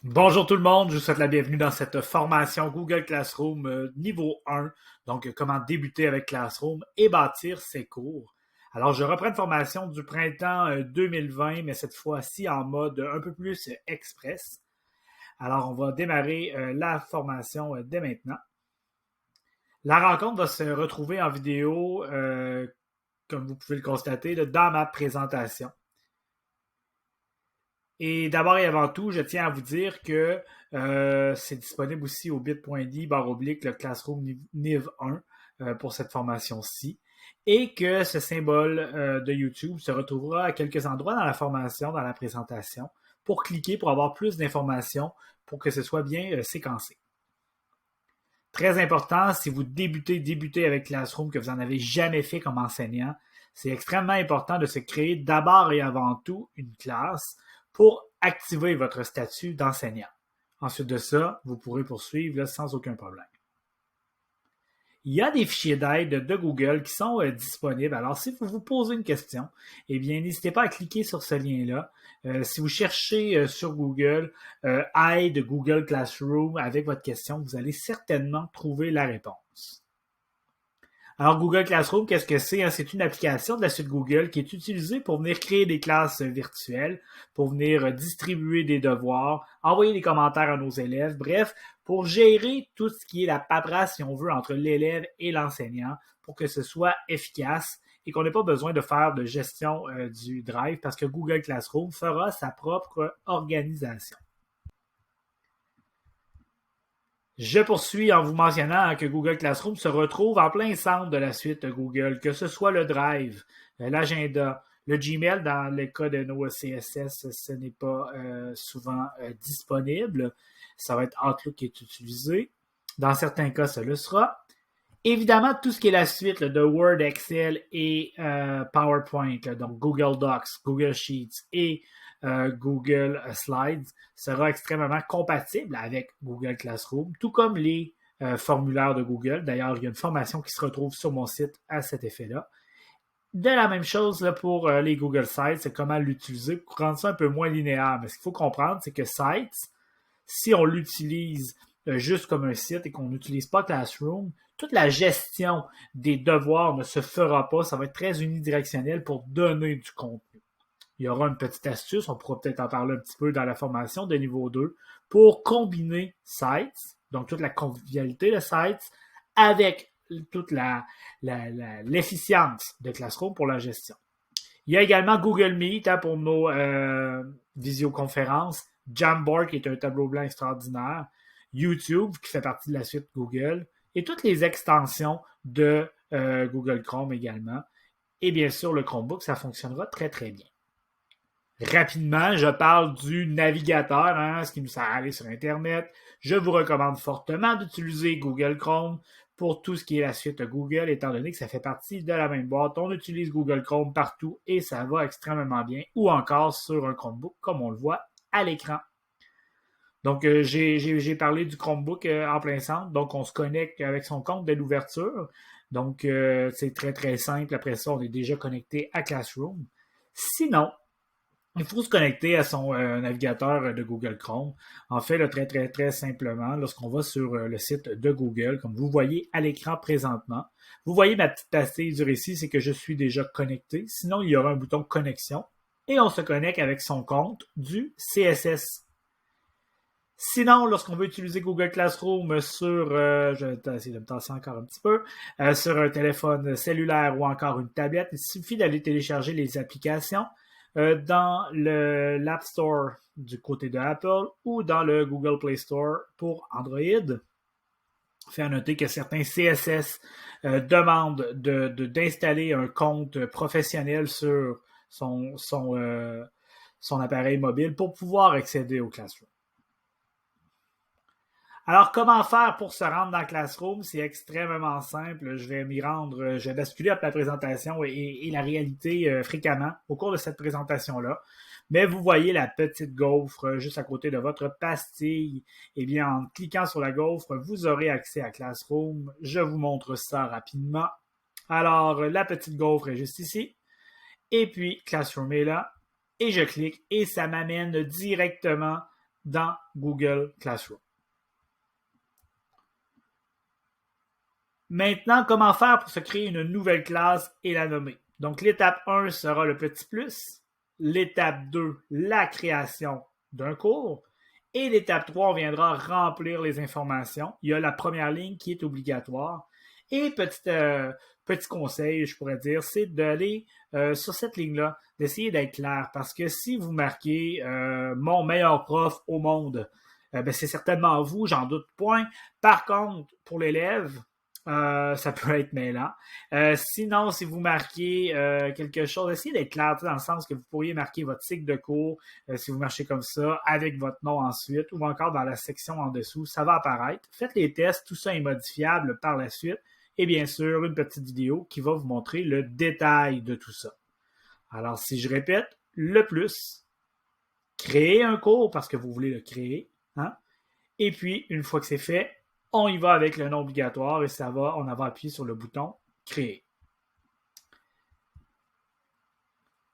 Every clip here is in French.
Bonjour tout le monde, je vous souhaite la bienvenue dans cette formation Google Classroom niveau 1. Donc, comment débuter avec Classroom et bâtir ses cours. Alors, je reprends une formation du printemps 2020, mais cette fois-ci en mode un peu plus express. Alors, on va démarrer la formation dès maintenant. La rencontre va se retrouver en vidéo, comme vous pouvez le constater, dans ma présentation. Et d'abord et avant tout, je tiens à vous dire que c'est disponible aussi au bit.ly /le Classroom Niv 1 pour cette formation-ci. Et que ce symbole de YouTube se retrouvera à quelques endroits dans la formation, dans la présentation, pour cliquer pour avoir plus d'informations pour que ce soit bien séquencé. Très important, si vous débutez avec Classroom, que vous n'en avez jamais fait comme enseignant, c'est extrêmement important de se créer d'abord et avant tout une classe pour activer votre statut d'enseignant. Ensuite de ça, vous pourrez poursuivre là, sans aucun problème. Il y a des fichiers d'aide de Google qui sont disponibles. Alors, si vous vous posez une question, eh bien, n'hésitez pas à cliquer sur ce lien-là. Si vous cherchez sur Google aide Google Classroom avec votre question, vous allez certainement trouver la réponse. Alors, Google Classroom, qu'est-ce que c'est? C'est une application de la suite Google qui est utilisée pour venir créer des classes virtuelles, pour venir distribuer des devoirs, envoyer des commentaires à nos élèves, bref, pour gérer tout ce qui est la paperasse, si on veut, entre l'élève et l'enseignant, pour que ce soit efficace et qu'on n'ait pas besoin de faire de gestion du Drive parce que Google Classroom fera sa propre organisation. Je poursuis en vous mentionnant que Google Classroom se retrouve en plein centre de la suite Google, que ce soit le Drive, l'agenda, le Gmail, dans le cas de nos CSS, ce n'est pas souvent disponible. Ça va être Outlook qui est utilisé. Dans certains cas, ça le sera. Évidemment, tout ce qui est la suite de Word, Excel et PowerPoint, donc Google Docs, Google Sheets et Google Slides, sera extrêmement compatible avec Google Classroom, tout comme les formulaires de Google. D'ailleurs, il y a une formation qui se retrouve sur mon site à cet effet-là. De la même chose là, pour les Google Sites, c'est comment l'utiliser pour rendre ça un peu moins linéaire. Mais ce qu'il faut comprendre, c'est que Sites, si on l'utilise juste comme un site et qu'on n'utilise pas Classroom, toute la gestion des devoirs ne se fera pas. Ça va être très unidirectionnel pour donner du contenu. Il y aura une petite astuce, on pourra peut-être en parler un petit peu dans la formation de niveau 2, pour combiner Sites, donc toute la convivialité de Sites, avec toute l'efficience de Classroom pour la gestion. Il y a également Google Meet pour nos visioconférences, Jamboard qui est un tableau blanc extraordinaire, YouTube qui fait partie de la suite Google et toutes les extensions de Google Chrome également. Et bien sûr, le Chromebook, ça fonctionnera très très bien. Rapidement, je parle du navigateur, ce qui nous sert à aller sur Internet. Je vous recommande fortement d'utiliser Google Chrome pour tout ce qui est la suite Google, étant donné que ça fait partie de la même boîte. On utilise Google Chrome partout et ça va extrêmement bien, ou encore sur un Chromebook, comme on le voit à l'écran. Donc, j'ai parlé du Chromebook en plein centre. Donc, on se connecte avec son compte dès l'ouverture. Donc, c'est très, très simple. Après ça, on est déjà connecté à Classroom. Sinon, il faut se connecter à son navigateur de Google Chrome. En fait, là, très, très, très simplement, lorsqu'on va sur le site de Google, comme vous voyez à l'écran présentement, vous voyez ma petite astérisque ici, c'est que je suis déjà connecté. Sinon, il y aura un bouton connexion et on se connecte avec son compte du CSS. Sinon, lorsqu'on veut utiliser Google Classroom sur, je vais essayer de me tasser encore un petit peu, sur un téléphone cellulaire ou encore une tablette, il suffit d'aller télécharger les applications dans l'App Store du côté de Apple ou dans le Google Play Store pour Android. Fait à noter que certains CSS demandent d'installer un compte professionnel sur son appareil mobile pour pouvoir accéder au Classroom. Alors, comment faire pour se rendre dans Classroom? C'est extrêmement simple. Je vais m'y rendre, je vais basculer entre la présentation et la réalité fréquemment au cours de cette présentation-là. Mais vous voyez la petite gaufre juste à côté de votre pastille. Eh bien, en cliquant sur la gaufre, vous aurez accès à Classroom. Je vous montre ça rapidement. Alors, la petite gaufre est juste ici. Et puis, Classroom est là. Et je clique et ça m'amène directement dans Google Classroom. Maintenant, comment faire pour se créer une nouvelle classe et la nommer? Donc, l'étape 1 sera le petit plus. L'étape 2, la création d'un cours. Et l'étape 3, on viendra remplir les informations. Il y a la première ligne qui est obligatoire. Et petit conseil, je pourrais dire, c'est d'aller sur cette ligne-là, d'essayer d'être clair. Parce que si vous marquez mon meilleur prof au monde, ben, c'est certainement vous, j'en doute point. Par contre, pour l'élève, ça peut être mêlant. Sinon, si vous marquez quelque chose, essayez d'être clair dans le sens que vous pourriez marquer votre cycle de cours si vous marchez comme ça, avec votre nom ensuite, ou encore dans la section en dessous, ça va apparaître. Faites les tests, tout ça est modifiable par la suite. Et bien sûr, une petite vidéo qui va vous montrer le détail de tout ça. Alors, si je répète, le plus, créer un cours parce que vous voulez le créer, hein? Et puis, une fois que c'est fait, on y va avec le nom obligatoire et on va appuyer sur le bouton Créer.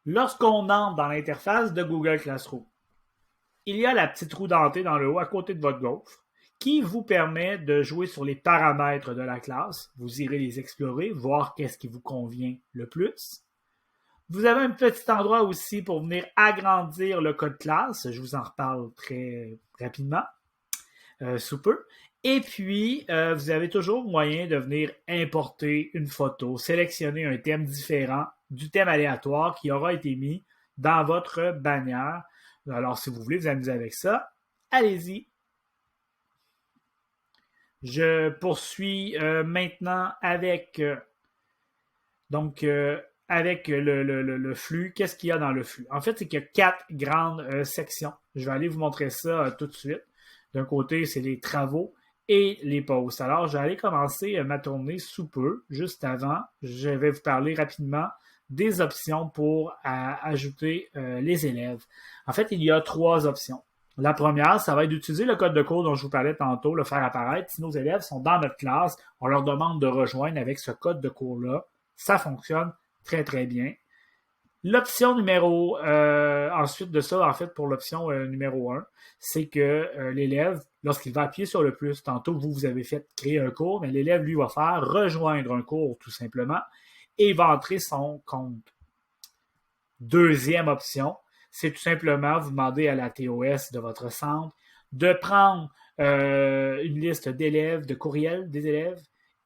Lorsqu'on entre dans l'interface de Google Classroom, il y a la petite roue dentée dans le haut à côté de votre gauche qui vous permet de jouer sur les paramètres de la classe. Vous irez les explorer, voir qu'est-ce qui vous convient le plus. Vous avez un petit endroit aussi pour venir agrandir le code classe. Je vous en reparle très rapidement, sous peu. Et puis, vous avez toujours moyen de venir importer une photo, sélectionner un thème différent du thème aléatoire qui aura été mis dans votre bannière. Alors, si vous voulez vous amuser avec ça, allez-y. Je poursuis maintenant avec avec le flux. Qu'est-ce qu'il y a dans le flux? En fait, c'est qu'il y a 4 grandes sections. Je vais aller vous montrer ça tout de suite. D'un côté, c'est les travaux et les posts. Alors, je vais aller commencer ma tournée sous peu. Juste avant, je vais vous parler rapidement des options pour ajouter les élèves. En fait, il y a 3 options. La première, ça va être d'utiliser le code de cours dont je vous parlais tantôt, le faire apparaître. Si nos élèves sont dans notre classe, on leur demande de rejoindre avec ce code de cours-là. Ça fonctionne très, très bien. L'option numéro, ensuite de ça, en fait, pour l'option numéro 1, c'est que l'élève, lorsqu'il va appuyer sur le plus, tantôt, vous avez fait créer un cours, mais l'élève, lui, va faire rejoindre un cours, tout simplement, et il va entrer son compte. Deuxième option, c'est tout simplement vous demander à la TOS de votre centre de prendre une liste d'élèves, de courriels des élèves,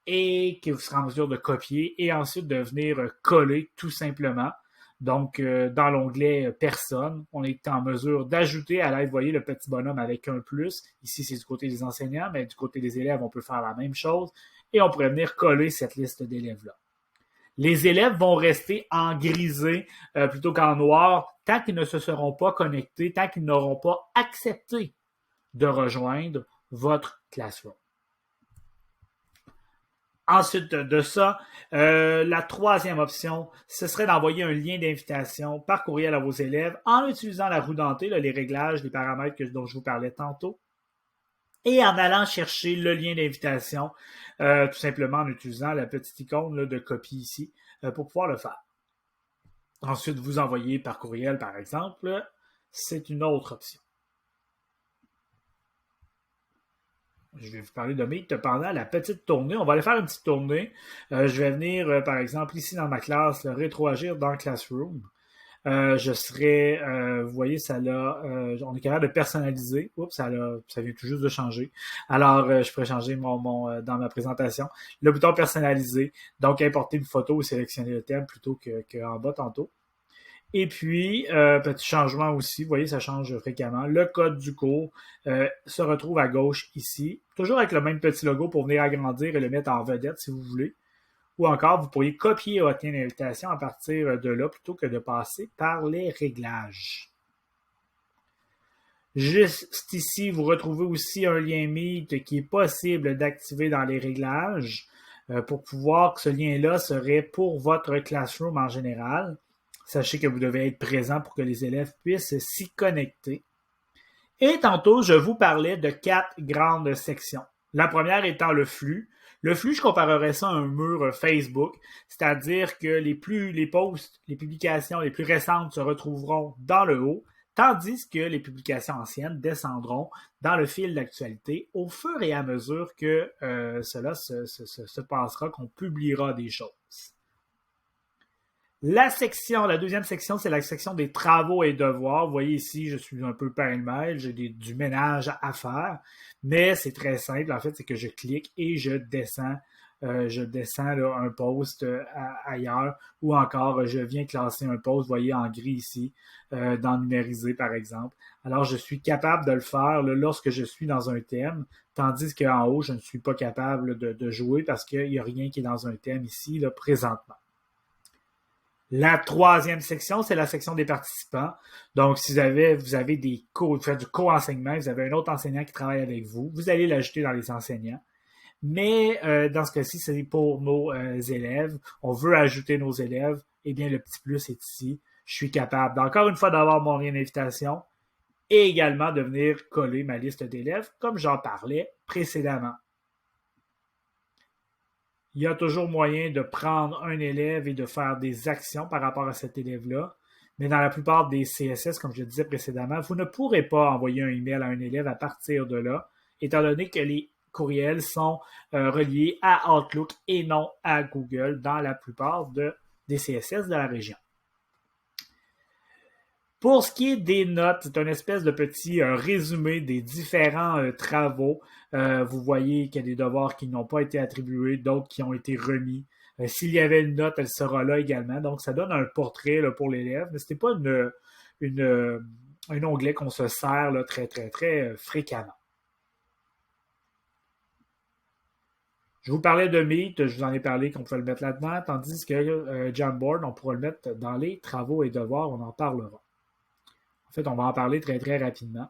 et que vous serez en mesure de copier et ensuite de venir coller tout simplement. Donc, dans l'onglet Personne, on est en mesure d'ajouter à l'aide, vous voyez le petit bonhomme avec un plus. Ici, c'est du côté des enseignants, mais du côté des élèves, on peut faire la même chose. Et on pourrait venir coller cette liste d'élèves-là. Les élèves vont rester en grisé plutôt qu'en noir tant qu'ils ne se seront pas connectés, tant qu'ils n'auront pas accepté de rejoindre votre Classroom. Ensuite de ça, la troisième option, ce serait d'envoyer un lien d'invitation par courriel à vos élèves en utilisant la roue dentée, là, les réglages, les paramètres dont je vous parlais tantôt, et en allant chercher le lien d'invitation, tout simplement en utilisant la petite icône là, de copie ici pour pouvoir le faire. Ensuite, vous envoyez par courriel, par exemple, c'est une autre option. Je vais vous parler de Meet pendant la petite tournée. On va aller faire une petite tournée. Je vais venir, par exemple, ici dans ma classe, le rétroagir dans Classroom. Je serai, vous voyez, on est capable de personnaliser. Oups, ça vient tout juste de changer. Alors, je pourrais changer dans ma présentation. Le bouton personnaliser, donc importer une photo ou sélectionner le thème plutôt qu'en bas tantôt. Et puis, petit changement aussi, vous voyez, ça change fréquemment. Le code du cours se retrouve à gauche ici, toujours avec le même petit logo pour venir agrandir et le mettre en vedette si vous voulez. Ou encore, vous pourriez copier votre lien d'invitation à partir de là plutôt que de passer par les réglages. Juste ici, vous retrouvez aussi un lien Meet qui est possible d'activer dans les réglages pour pouvoir que ce lien-là serait pour votre Classroom en général. Sachez que vous devez être présent pour que les élèves puissent s'y connecter. Et tantôt, je vous parlais de 4 grandes sections. La première étant le flux. Le flux, je comparerais ça à un mur Facebook, c'est-à-dire que les posts, les publications les plus récentes se retrouveront dans le haut, tandis que les publications anciennes descendront dans le fil d'actualité au fur et à mesure que cela se passera, qu'on publiera des choses. La deuxième section, c'est la section des travaux et devoirs. Vous voyez ici, je suis un peu pêle-mêle, j'ai du ménage à faire, mais c'est très simple. En fait, c'est que je clique et je descends là, un post ailleurs, ou encore je viens classer un post, vous voyez en gris ici, dans numériser par exemple. Alors, je suis capable de le faire là, lorsque je suis dans un thème, tandis qu'en haut, je ne suis pas capable de jouer parce qu'il n'y a rien qui est dans un thème ici, là, présentement. La troisième section, c'est la section des participants. Donc, si vous avez des cours, vous faites du co-enseignement, vous avez un autre enseignant qui travaille avec vous, vous allez l'ajouter dans les enseignants. Mais dans ce cas-ci, c'est pour nos élèves. On veut ajouter nos élèves. Eh bien, le petit plus est ici. Je suis capable, encore une fois, d'avoir mon lien d'invitation et également de venir coller ma liste d'élèves, comme j'en parlais précédemment. Il y a toujours moyen de prendre un élève et de faire des actions par rapport à cet élève-là. Mais dans la plupart des CSS, comme je le disais précédemment, vous ne pourrez pas envoyer un email à un élève à partir de là, étant donné que les courriels sont reliés à Outlook et non à Google dans la plupart des CSS de la région. Pour ce qui est des notes, c'est une espèce de petit résumé des différents travaux. Vous voyez qu'il y a des devoirs qui n'ont pas été attribués, d'autres qui ont été remis. S'il y avait une note, elle sera là également. Donc, ça donne un portrait là, pour l'élève, mais ce n'est pas un onglet qu'on se sert là, très, très, très fréquemment. Je vous parlais de Meet, je vous en ai parlé qu'on pouvait le mettre là-dedans, tandis que Jamboard, on pourra le mettre dans les travaux et devoirs, on en parlera. En fait, on va en parler très, très rapidement.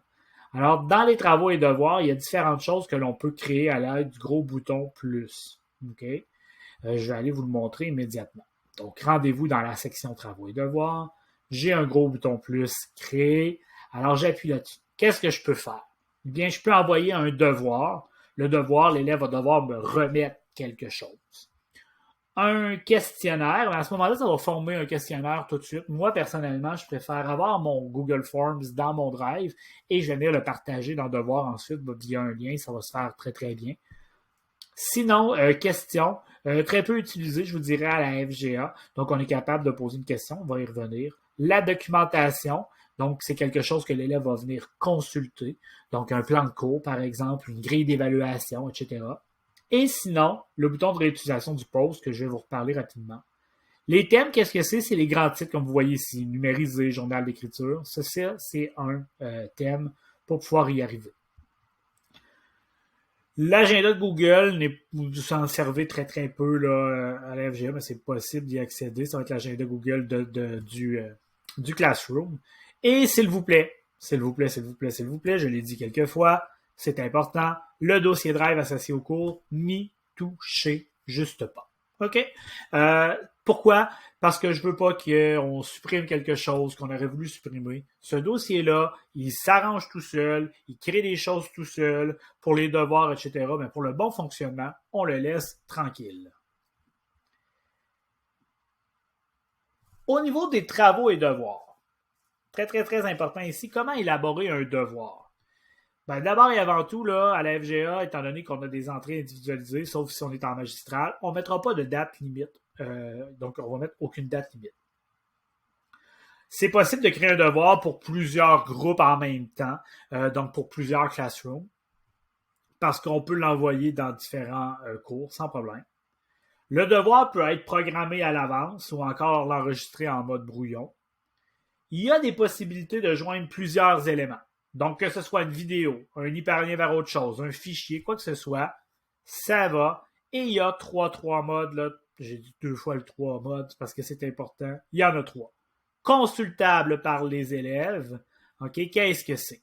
Alors, dans les travaux et devoirs, il y a différentes choses que l'on peut créer à l'aide du gros bouton plus. OK? Je vais aller vous le montrer immédiatement. Donc, rendez-vous dans la section travaux et devoirs. J'ai un gros bouton plus créé. Alors, j'appuie là-dessus. Qu'est-ce que je peux faire? Eh bien, je peux envoyer un devoir. Le devoir, l'élève va devoir me remettre quelque chose. Un questionnaire, à ce moment-là, ça va former un questionnaire tout de suite. Moi, personnellement, je préfère avoir mon Google Forms dans mon Drive et je vais venir le partager dans Devoir ensuite via un lien. Ça va se faire très, très bien. Sinon, question, très peu utilisée, je vous dirais, à la FGA. Donc, on est capable de poser une question, on va y revenir. La documentation, donc c'est quelque chose que l'élève va venir consulter. Donc, un plan de cours, par exemple, une grille d'évaluation, etc. Et sinon, le bouton de réutilisation du post que je vais vous reparler rapidement. Les thèmes, qu'est-ce que c'est? C'est les grands titres, comme vous voyez ici, numérisé, journal d'écriture. Ça, c'est un thème pour pouvoir y arriver. L'agenda de Google, vous s'en servez très très peu là, à la FGA, mais c'est possible d'y accéder. Ça va être l'agenda Google du Classroom. Et s'il vous plaît, je l'ai dit quelques fois, c'est important, le dossier Drive associé au cours, n'y touchez juste pas. OK? Pourquoi? Parce que je veux pas qu'on supprime quelque chose qu'on aurait voulu supprimer. Ce dossier-là, il s'arrange tout seul, il crée des choses tout seul pour les devoirs, etc. Mais pour le bon fonctionnement, on le laisse tranquille. Au niveau des travaux et devoirs, très, très, très important ici, comment élaborer un devoir? Ben, d'abord et avant tout, là, à la FGA, étant donné qu'on a des entrées individualisées, sauf si on est en magistral, on ne mettra pas de date limite. Donc, on va mettre aucune date limite. C'est possible de créer un devoir pour plusieurs groupes en même temps, donc pour plusieurs classrooms, parce qu'on peut l'envoyer dans différents cours sans problème. Le devoir peut être programmé à l'avance ou encore l'enregistrer en mode brouillon. Il y a des possibilités de joindre plusieurs éléments. Donc, que ce soit une vidéo, un hyperlien vers autre chose, un fichier, quoi que ce soit, ça va. Et il y a trois modes. Là. J'ai dit 2 fois le 3 modes parce que c'est important. Il y en a 3. Consultable par les élèves. OK, qu'est-ce que c'est?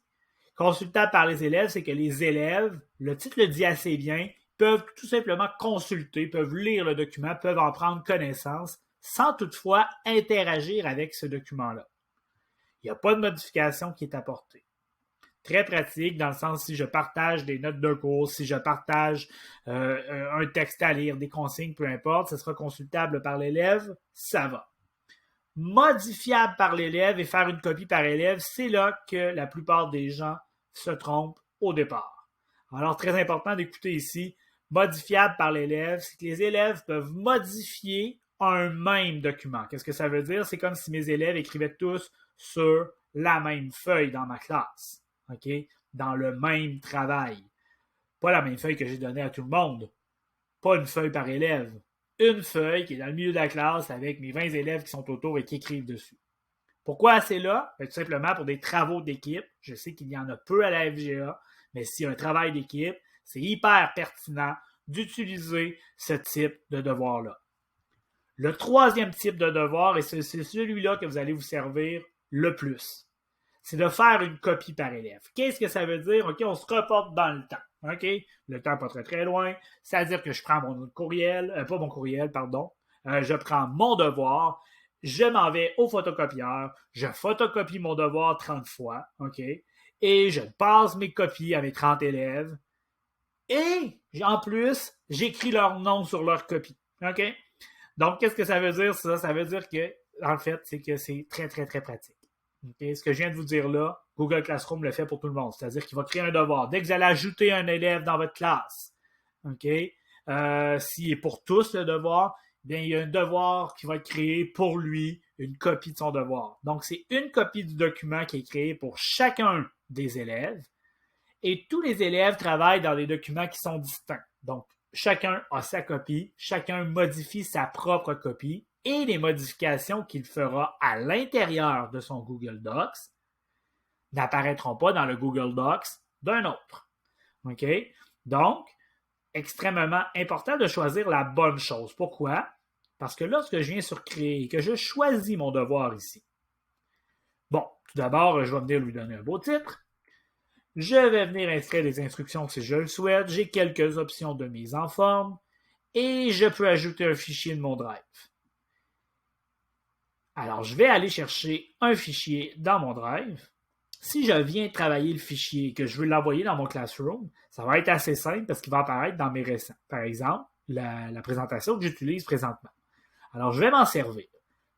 Consultable par les élèves, c'est que les élèves, le titre le dit assez bien, peuvent tout simplement consulter, peuvent lire le document, peuvent en prendre connaissance, sans toutefois interagir avec ce document-là. Il n'y a pas de modification qui est apportée. Très pratique dans le sens si je partage des notes de cours, si je partage un texte à lire, des consignes, peu importe, ce sera consultable par l'élève, ça va. modifiable par l'élève et faire une copie par élève, c'est là que la plupart des gens se trompent au départ. Alors, très important d'écouter ici, modifiable par l'élève, c'est que les élèves peuvent modifier un même document. Qu'est-ce que ça veut dire? C'est comme si mes élèves écrivaient tous sur la même feuille dans ma classe, OK? Dans le même travail. Pas la même feuille que j'ai donnée à tout le monde. Pas une feuille par élève. Une feuille qui est dans le milieu de la classe avec mes 20 élèves qui sont autour et qui écrivent dessus. Pourquoi c'est là? Tout simplement pour des travaux d'équipe. Je sais qu'il y en a peu à la FGA, mais s'il y a un travail d'équipe, c'est hyper pertinent d'utiliser ce type de devoir-là. Le troisième type de devoir, et c'est celui-là que vous allez vous servir le plus, c'est de faire une copie par élève. Qu'est-ce que ça veut dire? OK, on se reporte dans le temps. OK? Le temps pas très très loin. C'est-à-dire que je prends mon courriel, pas mon courriel, pardon. Je prends mon devoir, je m'en vais au photocopieur, je photocopie mon devoir 30 fois, OK? Et je passe mes copies à mes 30 élèves. Et, en plus, j'écris leur nom sur leur copie, OK? Donc, qu'est-ce que ça veut dire, ça? Ça veut dire que, en fait, c'est que c'est très, très, très pratique. Okay? Ce que je viens de vous dire là, Google Classroom le fait pour tout le monde. C'est-à-dire qu'il va créer un devoir. Dès que vous allez ajouter un élève dans votre classe, OK? S'il est pour tous le devoir, bien, il y a un devoir qui va être créé pour lui, une copie de son devoir. Donc, c'est une copie du document qui est créé pour chacun des élèves. Et tous les élèves travaillent dans des documents qui sont distincts. Donc, chacun a sa copie, chacun modifie sa propre copie et les modifications qu'il fera à l'intérieur de son Google Docs n'apparaîtront pas dans le Google Docs d'un autre. OK? Donc, extrêmement important de choisir la bonne chose. Pourquoi? Parce que lorsque je viens sur Créer et que je choisis mon devoir ici, bon, tout d'abord, je vais venir lui donner un beau titre. Je vais venir inscrire les instructions si je le souhaite. J'ai quelques options de mise en forme et je peux ajouter un fichier de mon drive. Alors, je vais aller chercher un fichier dans mon drive. Si je viens travailler le fichier et que je veux l'envoyer dans mon Classroom, ça va être assez simple parce qu'il va apparaître dans mes récents. Par exemple, la présentation que j'utilise présentement. Alors, je vais m'en servir.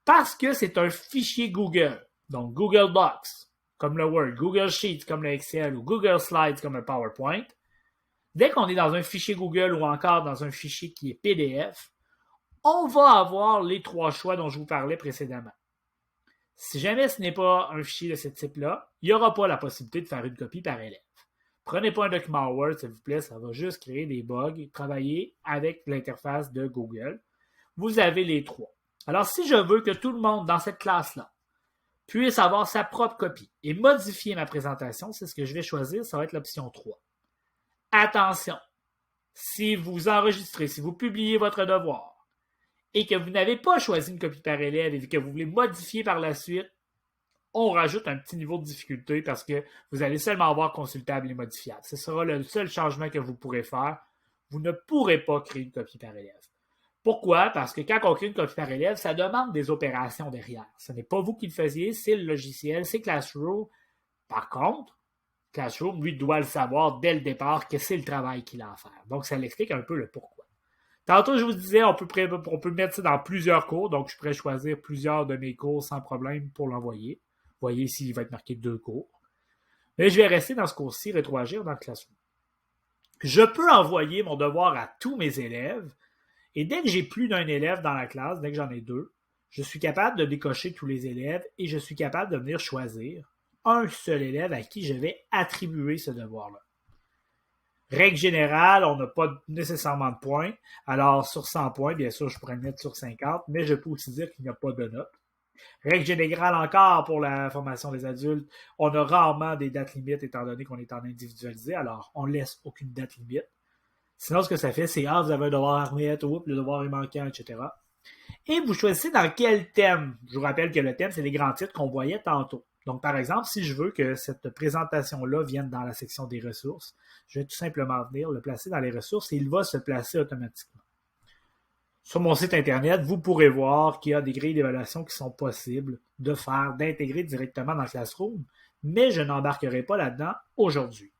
Parce que c'est un fichier Google, donc Google Docs, comme le Word, Google Sheets comme le Excel ou Google Slides comme le PowerPoint, dès qu'on est dans un fichier Google ou encore dans un fichier qui est PDF, on va avoir les trois choix dont je vous parlais précédemment. Si jamais ce n'est pas un fichier de ce type-là, il n'y aura pas la possibilité de faire une copie par élève. Prenez pas un document Word, s'il vous plaît, ça va juste créer des bugs et travailler avec l'interface de Google. Vous avez les trois. Alors, si je veux que tout le monde dans cette classe-là puisse avoir sa propre copie et modifier ma présentation, c'est ce que je vais choisir, ça va être l'option 3. Attention, si vous enregistrez, si vous publiez votre devoir et que vous n'avez pas choisi une copie par élève et que vous voulez modifier par la suite, on rajoute un petit niveau de difficulté parce que vous allez seulement avoir consultable et modifiable. Ce sera le seul changement que vous pourrez faire. Vous ne pourrez pas créer une copie par élève. Pourquoi? Parce que quand on crée une copie par élève, ça demande des opérations derrière. Ce n'est pas vous qui le faisiez, c'est le logiciel, c'est Classroom. Par contre, Classroom, lui, doit le savoir dès le départ que c'est le travail qu'il a à faire. Donc, ça l'explique un peu le pourquoi. Tantôt, je vous disais, on peut mettre ça dans plusieurs cours, donc je pourrais choisir plusieurs de mes cours sans problème pour l'envoyer. Vous voyez ici, il va être marqué 2 cours. Mais je vais rester dans ce cours-ci, rétroagir dans le Classroom. Je peux envoyer mon devoir à tous mes élèves, et dès que j'ai plus d'un élève dans la classe, dès que j'en ai 2, je suis capable de décocher tous les élèves et je suis capable de venir choisir un seul élève à qui je vais attribuer ce devoir-là. Règle générale, on n'a pas nécessairement de points. Alors, sur 100 points, bien sûr, je pourrais le mettre sur 50, mais je peux aussi dire qu'il n'y a pas de note. Règle générale encore pour la formation des adultes, on a rarement des dates limites étant donné qu'on est en individualisé, alors on ne laisse aucune date limite. Sinon, ce que ça fait, c'est vous avez un devoir à remettre, le devoir est manquant, etc. Et vous choisissez dans quel thème. Je vous rappelle que le thème, c'est les grands titres qu'on voyait tantôt. Donc, par exemple, si je veux que cette présentation-là vienne dans la section des ressources, je vais tout simplement venir le placer dans les ressources et il va se placer automatiquement. Sur mon site Internet, vous pourrez voir qu'il y a des grilles d'évaluation qui sont possibles de faire, d'intégrer directement dans Classroom, mais je n'embarquerai pas là-dedans aujourd'hui.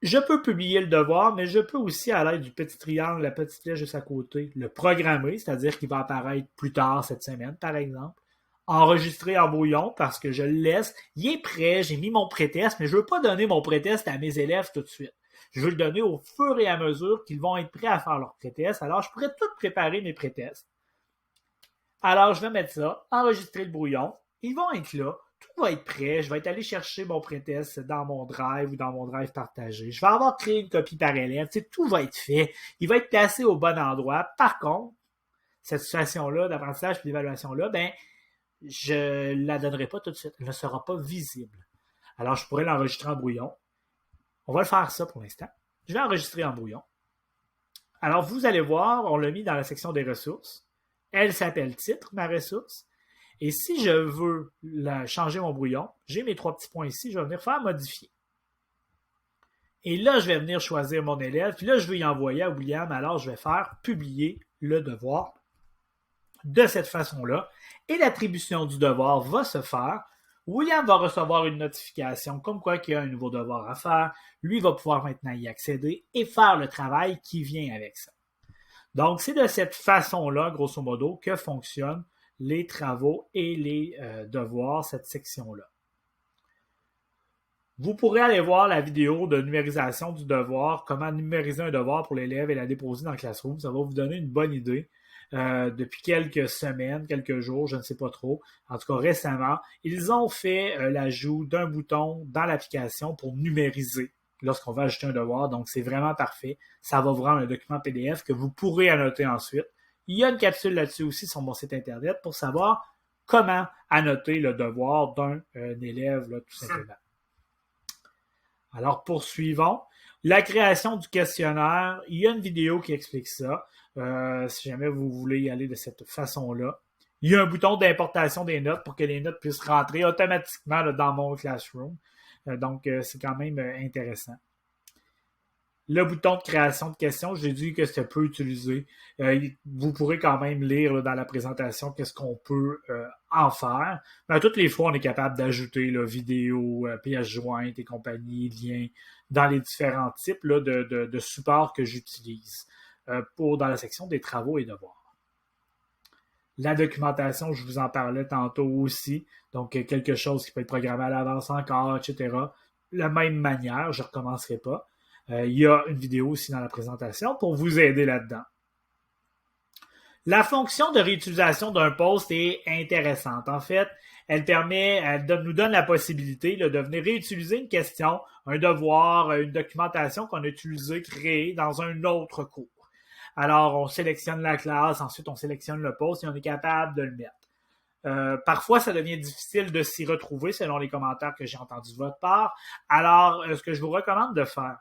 Je peux publier le devoir, mais je peux aussi, à l'aide du petit triangle, la petite flèche juste à côté, le programmer, c'est-à-dire qu'il va apparaître plus tard cette semaine, par exemple. Enregistrer en brouillon parce que je le laisse. Il est prêt, j'ai mis mon prétexte, mais je ne veux pas donner mon prétexte à mes élèves tout de suite. Je veux le donner au fur et à mesure qu'ils vont être prêts à faire leur prétexte. Alors, je pourrais tout préparer mes prétextes. Alors, je vais mettre ça, enregistrer le brouillon. Ils vont être là. Tout va être prêt. Je vais être allé chercher mon prétexte dans mon drive ou dans mon drive partagé. Je vais avoir créé une copie par élève. Tu sais, tout va être fait. Il va être placé au bon endroit. Par contre, cette situation-là d'apprentissage et d'évaluation-là, ben, je ne la donnerai pas tout de suite. Elle ne sera pas visible. Alors, je pourrais l'enregistrer en brouillon. On va le faire ça pour l'instant. Je vais enregistrer en brouillon. Alors, vous allez voir, on l'a mis dans la section des ressources. Elle s'appelle titre, ma ressource. Et si je veux changer mon brouillon, j'ai mes 3 petits points ici, je vais venir faire modifier. Et là, je vais venir choisir mon élève, puis là, je vais y envoyer à William, alors je vais faire publier le devoir de cette façon-là. Et l'attribution du devoir va se faire. William va recevoir une notification comme quoi qu'il y a un nouveau devoir à faire. Lui va pouvoir maintenant y accéder et faire le travail qui vient avec ça. Donc, c'est de cette façon-là, grosso modo, que fonctionnent les travaux et les devoirs, cette section-là. Vous pourrez aller voir la vidéo de numérisation du devoir, comment numériser un devoir pour l'élève et la déposer dans Classroom. Ça va vous donner une bonne idée. Depuis quelques semaines, quelques jours, je ne sais pas trop, en tout cas récemment, ils ont fait l'ajout d'un bouton dans l'application pour numériser lorsqu'on va ajouter un devoir. Donc, c'est vraiment parfait. Ça va vous rendre un document PDF que vous pourrez annoter ensuite. Il y a une capsule là-dessus aussi sur mon site Internet pour savoir comment annoter le devoir d'un élève, là, tout simplement. Alors, poursuivons. La création du questionnaire, il y a une vidéo qui explique ça. Si jamais vous voulez y aller de cette façon-là. Il y a un bouton d'importation des notes pour que les notes puissent rentrer automatiquement là, dans mon Classroom. Donc, c'est quand même intéressant. Le bouton de création de questions, j'ai dit que ça peut utiliser. Vous pourrez quand même lire là, dans la présentation qu'est-ce qu'on peut en faire. Mais toutes les fois, on est capable d'ajouter là, vidéo, pièces jointes et compagnie, liens, dans les différents types là, de supports que j'utilise dans la section des travaux et devoirs. La documentation, je vous en parlais tantôt aussi. Donc, quelque chose qui peut être programmé à l'avance encore, etc. De la même manière, je ne recommencerai pas. Il y a une vidéo aussi dans la présentation pour vous aider là-dedans. La fonction de réutilisation d'un post est intéressante. En fait, elle nous donne la possibilité là, de venir réutiliser une question, un devoir, une documentation qu'on a utilisée, créée dans un autre cours. Alors, on sélectionne la classe, ensuite on sélectionne le post et on est capable de le mettre. Parfois, ça devient difficile de s'y retrouver selon les commentaires que j'ai entendus de votre part. Alors, ce que je vous recommande de faire,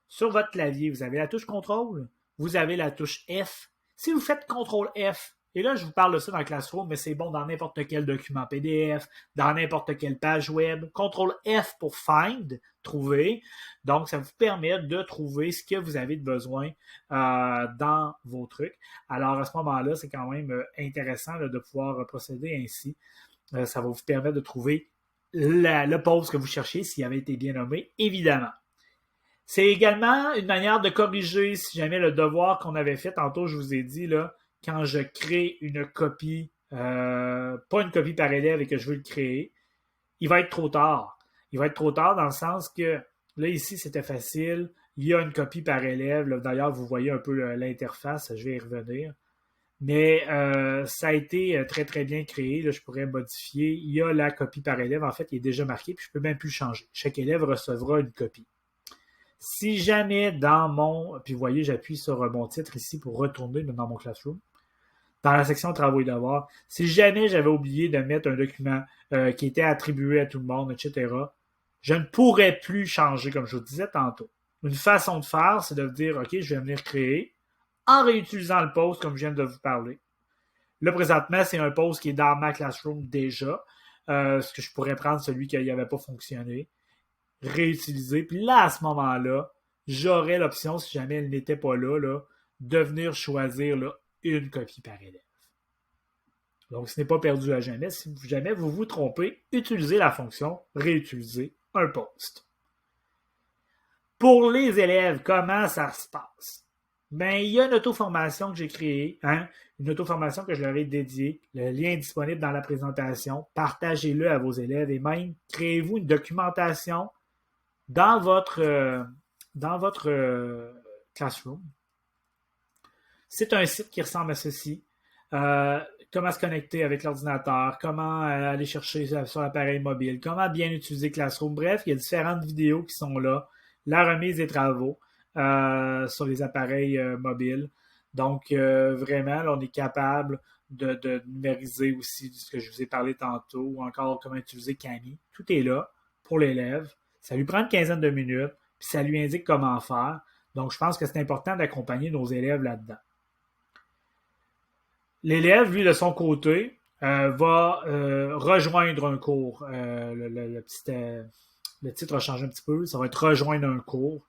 sur votre clavier, vous avez la touche contrôle, vous avez la touche F. Si vous faites CTRL F, et là je vous parle de ça dans Classroom, mais c'est bon dans n'importe quel document PDF, dans n'importe quelle page web, CTRL F pour Find, trouver. Donc ça vous permet de trouver ce que vous avez de besoin dans vos trucs. Alors à ce moment-là, c'est quand même intéressant là, de pouvoir procéder ainsi. Ça va vous permettre de trouver le post que vous cherchez s'il avait été bien nommé, évidemment. C'est également une manière de corriger si jamais le devoir qu'on avait fait, tantôt je vous ai dit, là, quand je crée une copie, pas une copie par élève et que je veux le créer, il va être trop tard. Il va être trop tard dans le sens que, là ici c'était facile, il y a une copie par élève, là, d'ailleurs vous voyez un peu l'interface, je vais y revenir. Mais ça a été très très bien créé, là, je pourrais modifier. Il y a la copie par élève, en fait, il est déjà marqué, puis je ne peux même plus le changer. Chaque élève recevra une copie. Si jamais dans mon... Puis vous voyez, j'appuie sur mon titre ici pour retourner dans mon Classroom. Dans la section travaux et devoirs, si jamais j'avais oublié de mettre un document qui était attribué à tout le monde, etc., je ne pourrais plus changer, comme je vous disais tantôt. Une façon de faire, c'est de dire, OK, je vais venir créer en réutilisant le post comme je viens de vous parler. Là, présentement, c'est un post qui est dans ma Classroom déjà. Ce que je pourrais prendre celui qui n'avait pas fonctionné, réutiliser. Puis là, à ce moment-là, j'aurais l'option, si jamais elle n'était pas là, de venir choisir là, une copie par élève. Donc, ce n'est pas perdu à jamais. Si jamais vous vous trompez, utilisez la fonction réutiliser un post. Pour les élèves, comment ça se passe? Ben, il y a une auto-formation que j'ai créée, hein? Une auto-formation que je leur ai dédiée. Le lien est disponible dans la présentation. Partagez-le à vos élèves et même créez-vous une documentation dans votre classroom. C'est un site qui ressemble à ceci. Comment se connecter avec l'ordinateur, comment aller chercher sur l'appareil mobile, comment bien utiliser Classroom. Bref, il y a différentes vidéos qui sont là. La remise des travaux sur les appareils mobiles. Donc, vraiment, là, on est capable de numériser aussi ce que je vous ai parlé tantôt, ou encore comment utiliser Kami. Tout est là pour l'élève. Ça lui prend une quinzaine de minutes, puis ça lui indique comment faire. Donc, je pense que c'est important d'accompagner nos élèves là-dedans. L'élève, lui, de son côté, va rejoindre un cours. Le titre a changé un petit peu. Ça va être rejoindre un cours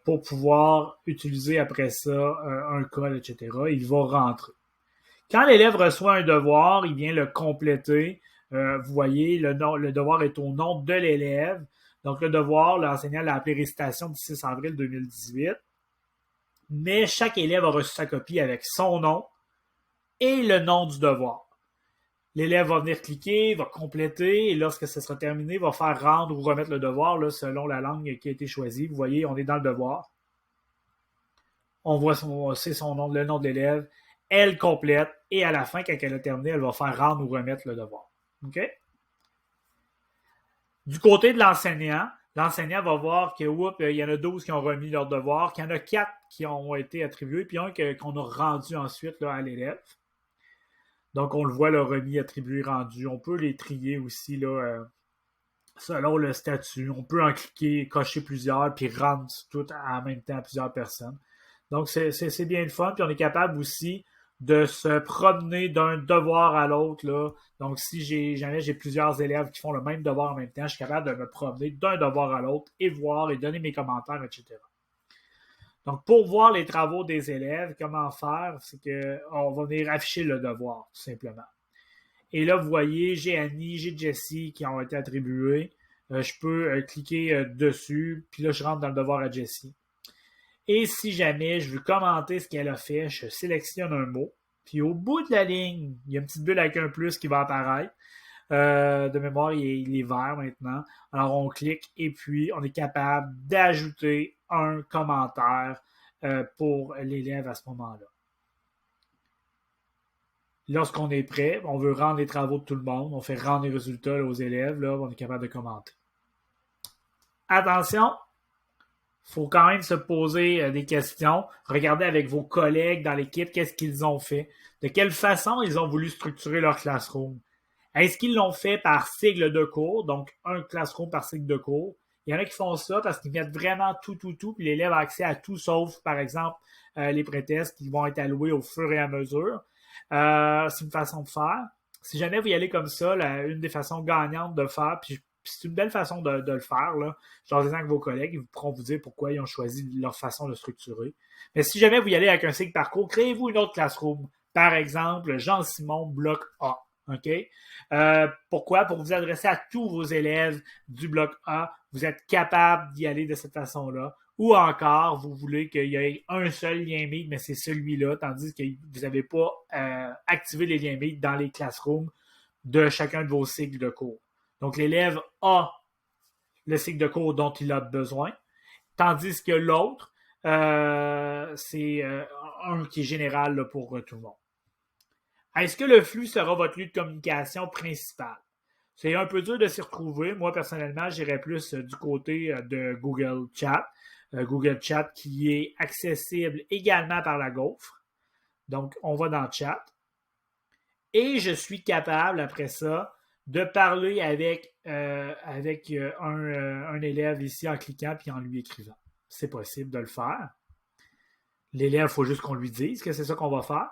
pour pouvoir utiliser après ça un code, etc. Il va rentrer. Quand l'élève reçoit un devoir, il vient le compléter. Vous voyez, le devoir est au nom de l'élève. Donc, le devoir, l'enseignant l'a appelé récitation du 6 avril 2018. Mais chaque élève a reçu sa copie avec son nom et le nom du devoir. L'élève va venir cliquer, va compléter, et lorsque ce sera terminé, va faire rendre ou remettre le devoir là, selon la langue qui a été choisie. Vous voyez, on est dans le devoir. On voit c'est son nom, le nom de l'élève. Elle complète, et à la fin, quand elle a terminé, elle va faire rendre ou remettre le devoir. OK? Du côté de l'enseignant va voir que il y en a 12 qui ont remis leur devoir, qu'il y en a 4 qui ont été attribués, puis un qu'on a rendu ensuite là, à l'élève. Donc, on le voit, le remis, attribué, rendu. On peut les trier aussi là, selon le statut. On peut en cliquer, cocher plusieurs, puis rendre tout en même temps à plusieurs personnes. Donc, c'est bien le fun. Puis, on est capable aussi de se promener d'un devoir à l'autre. Là. Donc, si jamais j'ai plusieurs élèves qui font le même devoir en même temps, je suis capable de me promener d'un devoir à l'autre et voir et donner mes commentaires, etc. Donc, pour voir les travaux des élèves, comment faire, c'est qu'on va venir afficher le devoir, tout simplement. Et là, vous voyez, j'ai Annie, j'ai Jessie qui ont été attribués. Je peux cliquer dessus, puis là, je rentre dans le devoir à Jessie. Et si jamais je veux commenter ce qu'elle a fait, je sélectionne un mot. Puis au bout de la ligne, il y a une petite bulle avec un plus qui va apparaître. De mémoire, il est vert maintenant. Alors, on clique et puis on est capable d'ajouter un commentaire pour l'élève à ce moment-là. Lorsqu'on est prêt, on veut rendre les travaux de tout le monde. On fait rendre les résultats là, aux élèves. Là, on est capable de commenter. Attention, il faut quand même se poser des questions. Regardez avec vos collègues dans l'équipe qu'est-ce qu'ils ont fait. De quelle façon ils ont voulu structurer leur classroom. Est-ce qu'ils l'ont fait par cycle de cours, donc un classroom par cycle de cours? Il y en a qui font ça parce qu'ils mettent vraiment tout, puis l'élève a accès à tout, sauf, par exemple, les prétests qui vont être alloués au fur et à mesure. C'est une façon de faire. Si jamais vous y allez comme ça, une des façons gagnantes de faire, puis c'est une belle façon de le faire, là, genre avec vos collègues, ils pourront vous dire pourquoi ils ont choisi leur façon de structurer. Mais si jamais vous y allez avec un cycle parcours, créez-vous une autre classroom. Par exemple, Jean-Simon, bloc A. OK? Pourquoi? Pour vous adresser à tous vos élèves du bloc A. Vous êtes capable d'y aller de cette façon-là. Ou encore, vous voulez qu'il y ait un seul lien Meet, mais c'est celui-là, tandis que vous n'avez pas activé les liens Meet dans les classrooms de chacun de vos cycles de cours. Donc, l'élève a le cycle de cours dont il a besoin, tandis que l'autre, c'est un qui est général là, pour tout le monde. Est-ce que le flux sera votre lieu de communication principal? C'est un peu dur de s'y retrouver. Moi, personnellement, j'irais plus du côté de Google Chat. Google Chat qui est accessible également par la gaufre. Donc, on va dans Chat. Et je suis capable, après ça, de parler avec un élève ici en cliquant puis en lui écrivant. C'est possible de le faire. L'élève, il faut juste qu'on lui dise que c'est ça qu'on va faire.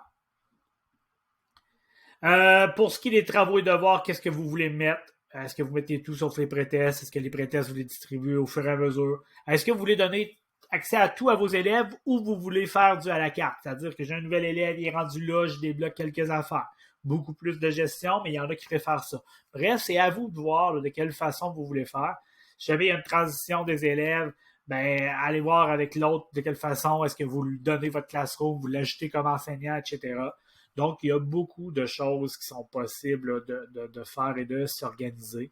Pour ce qui est des travaux et devoirs, qu'est-ce que vous voulez mettre? Est-ce que vous mettez tout sauf les prétests? Est-ce que les prétests, vous les distribuez au fur et à mesure? Est-ce que vous voulez donner accès à tout à vos élèves ou vous voulez faire du à la carte? C'est-à-dire que j'ai un nouvel élève, il est rendu là, je débloque quelques affaires. Beaucoup plus de gestion, mais il y en a qui préfèrent ça. Bref, c'est à vous de voir là, de quelle façon vous voulez faire. Si jamais il y a une transition des élèves, ben, allez voir avec l'autre de quelle façon est-ce que vous lui donnez votre classroom, vous l'ajoutez comme enseignant, etc. Donc, il y a beaucoup de choses qui sont possibles de faire et de s'organiser.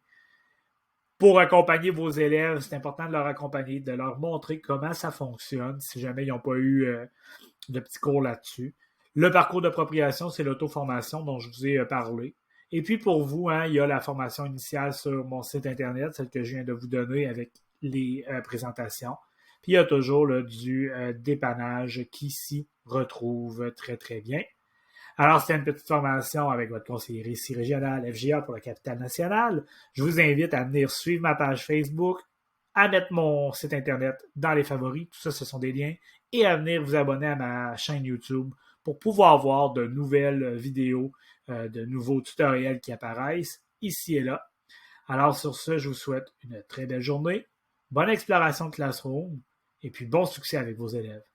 Pour accompagner vos élèves, c'est important de leur accompagner, de leur montrer comment ça fonctionne, si jamais ils n'ont pas eu de petits cours là-dessus. Le parcours d'appropriation, c'est l'auto-formation dont je vous ai parlé. Et puis pour vous, hein, il y a la formation initiale sur mon site internet, celle que je viens de vous donner avec les présentations. Puis il y a toujours du dépannage qui s'y retrouve très, très bien. Alors, c'est une petite formation avec votre conseiller ici régional FGA pour la capitale nationale. Je vous invite à venir suivre ma page Facebook, à mettre mon site internet dans les favoris. Tout ça, ce sont des liens. Et à venir vous abonner à ma chaîne YouTube pour pouvoir voir de nouvelles vidéos, de nouveaux tutoriels qui apparaissent ici et là. Alors, sur ce, je vous souhaite une très belle journée, bonne exploration de Classroom et puis bon succès avec vos élèves.